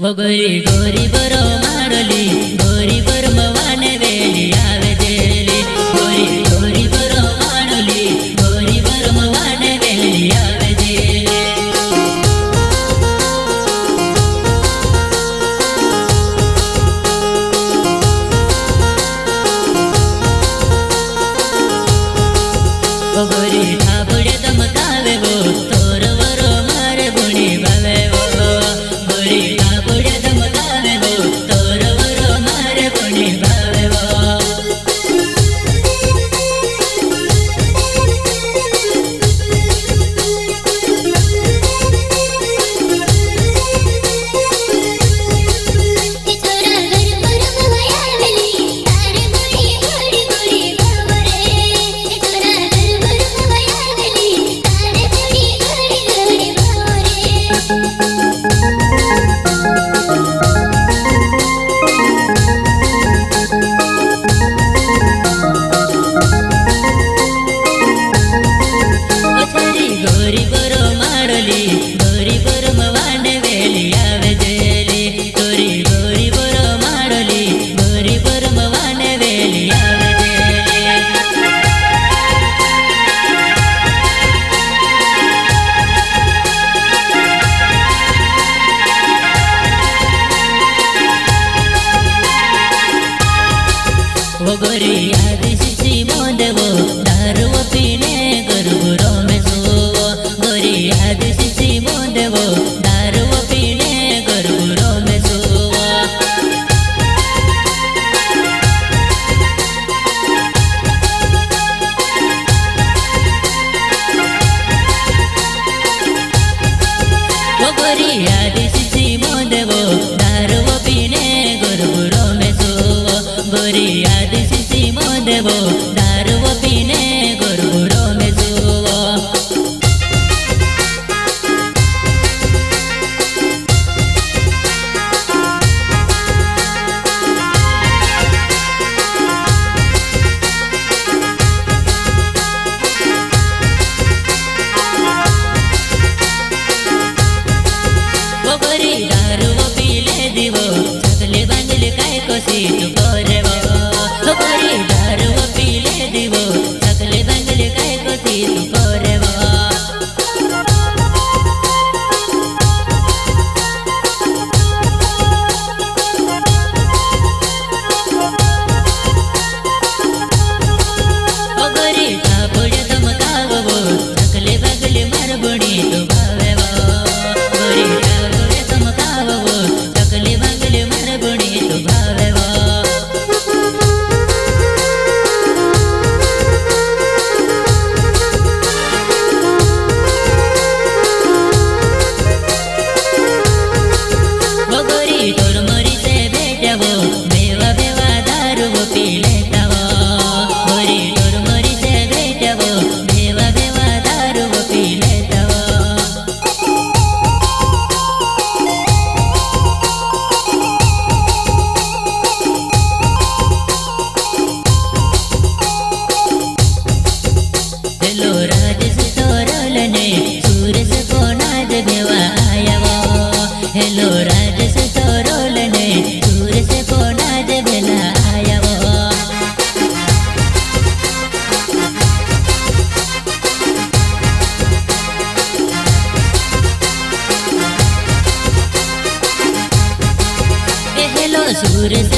वो गोरी गोरी बरो मारली गोरी बर मवाने वेली आवे जेली गोरी गोरी बरो मारली गोरी बर मवाने वेली आवे जेली वो गोरी ठाबुड़े दमकावे वो तोर वरो मारे बुणी भावे वो गोरी ठाबुड़े दमकावे वो तोर वरो मारे बुणी भावे वो गोरी बरो मारली गोरी बर मवाने वेली आवे जेली गोरी गोरी बरो मारली गोरी बर मवाने वेली आवे जेली वो गोरी आदिशी मोंदे वो दारू पीने गुरगुरो में गोरी आदिशी मोंदे वो दारू पीने गुरगुरो में सोवा वो गोरी आदिशी मोंदे वो दारू पीने गुरगुरो में सोवा गोरी आदिशी मोंदे वो दारू पीने गुरगुरो में सोवा गोरी दारू पीले दिवो सकले बांधले काय कोसी तू करे वो गोरी दारू पीले दिवो सकले बांधले काय कोसी तू करे वो गोरी ठापुड़े दमकावो वो सकले बांधले मारबुणी तू भावे वो गोरी ठापुड़े दमकावो वो सकले बांधले मारबुणी तू भावे वो वो गोरी तोर मोरी से बेटा वो बेवा बेवा दारू वो पी लेता वो गोरी तोर मोरी से बेटा वो बेवा बेवा दारू वो पी लेता वो हेलो राजेश तोरलने सूरज को नाज बेवा आया वो हेलो राजेश तोरलने सूरज को नाज बेला आया वो हेलो सूरज